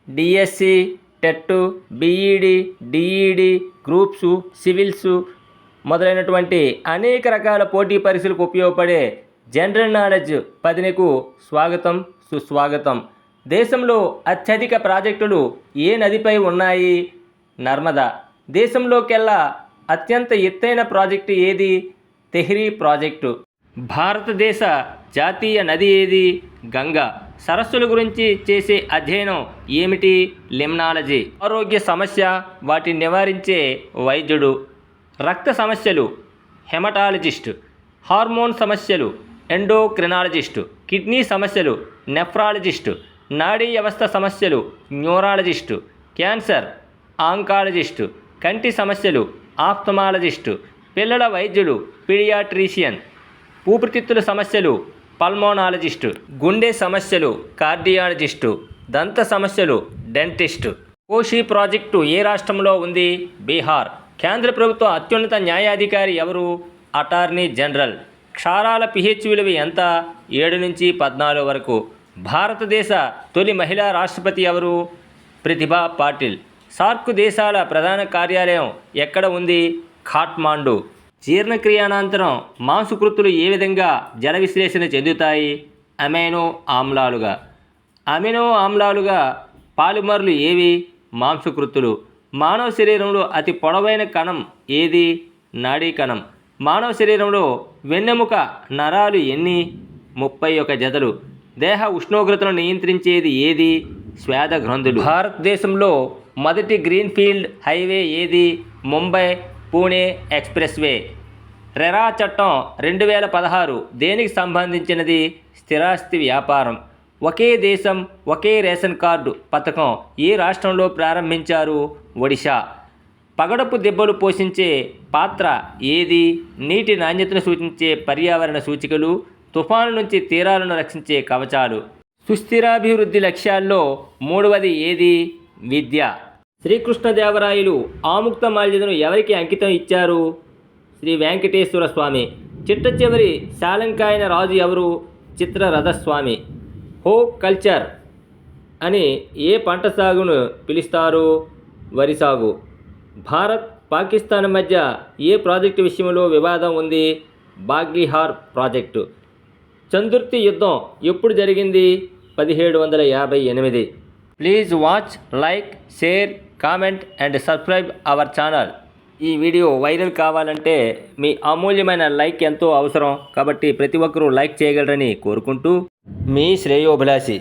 DSC, TET, BEd, DEd, groups, civils మొదలైనటువంటి అనేక రకాల పోటీ పరీక్షలకు ఉపయోగపడే జనరల్ నాలెడ్జ్ 10కు స్వాగతం, సుస్వాగతం. దేశంలో అత్యధిక ప్రాజెక్టులు ఏ నదిపై ఉన్నాయి? నర్మదా. దేశంలోకెల్లా అత్యంత ఎత్తైన ప్రాజెక్టు ఏది? తెహ్రీ ప్రాజెక్టు. భారతదేశ జాతీయ నది ఏది? గంగా. సరస్సుల గురించి చేసే అధ్యయనం ఏమిటి? లిమ్నాలజీ. ఆరోగ్య సమస్య, వాటిని నివారించే వైద్యుడు. రక్త సమస్యలు హెమటాలజిస్ట్. హార్మోన్ సమస్యలు ఎండోక్రినాలజిస్టు. కిడ్నీ సమస్యలు నెఫ్రాలజిస్టు. నాడీ వ్యవస్థ సమస్యలు న్యూరాలజిస్టు. Cancer oncologist. కంటి సమస్యలు ఆప్థమాలజిస్టు. పిల్లల వైద్యులు పీడియాట్రిషియన్. ఊపిరితిత్తుల సమస్యలు పల్మోనాలజిస్టు. గుండె సమస్యలు కార్డియాలజిస్టు. దంత సమస్యలు డెంటిస్టు. కోషి ప్రాజెక్టు ఏ రాష్ట్రంలో ఉంది? బీహార్. కేంద్ర ప్రభుత్వ అత్యున్నత న్యాయాధికారి ఎవరు? Attorney general. క్షారాల pH విలువ ఎంత? 7 నుంచి 14 వరకు. భారతదేశ తొలి మహిళా రాష్ట్రపతి ఎవరు? ప్రతిభా పాటిల్. సార్క్ దేశాల ప్రధాన కార్యాలయం ఎక్కడ ఉంది? ఖాట్మాండు. జీర్ణక్రియానంతరం మాంసకృతులు ఏ విధంగా జల విశ్లేషణ చెందుతాయి? అమైనో ఆమ్లాలుగా. అమినో ఆమ్లాలుగా పాలిమర్లు ఏవి? మాంసకృతులు. మానవ శరీరంలో అతి పొడవైన కణం ఏది? నాడీ కణం. మానవ శరీరంలో వెన్నెముక నరాలు ఎన్ని? 31 జతలు. దేహ ఉష్ణోగ్రతను నియంత్రించేది ఏది? శ్వేత గ్రంథులు. భారతదేశంలో మొదటి గ్రీన్ఫీల్డ్ హైవే ఏది? Mumbai Pune express way. RERA చట్టం 2016 దేనికి సంబంధించినది? స్థిరాస్తి వ్యాపారం. ఒకే దేశం ఒకే రేషన్ కార్డు పథకం ఏ రాష్ట్రంలో ప్రారంభించారు? ఒడిశా. పగడపు దెబ్బలు పోషించే పాత్ర ఏది? నీటి నాణ్యతను సూచించే పర్యావరణ సూచికలు, తుఫాను నుంచి తీరాలను రక్షించే కవచాలు. సుస్థిరాభివృద్ధి లక్ష్యాల్లో 3వది ఏది? విద్య. శ్రీకృష్ణదేవరాయలు ఆముక్తమాల్యదను ఎవరికి అంకితం ఇచ్చారు? శ్రీ వెంకటేశ్వర స్వామి. చిట్ట చివరి శాలంకాయన రాజు ఎవరు? చిత్రరథస్వామి. హో కల్చర్ అని ఏ పంట సాగును పిలుస్తారు? వరి సాగు. భారత్ పాకిస్తాన్ మధ్య ఏ ప్రాజెక్టు విషయంలో వివాదం ఉంది? బాగ్లిహార్ ప్రాజెక్టు. చందుర్తి యుద్ధం ఎప్పుడు జరిగింది? 1758. Please watch, like, share, comment and subscribe our channel. ఈ వీడియో వైరల్ కావాలంటే మీ అమూల్యమైన లైక్ ఎంతో అవసరం. కాబట్టి ప్రతి ఒక్కరూ లైక్ చేయగలరని కోరుకుంటూ మీ శ్రేయోభిలాషి.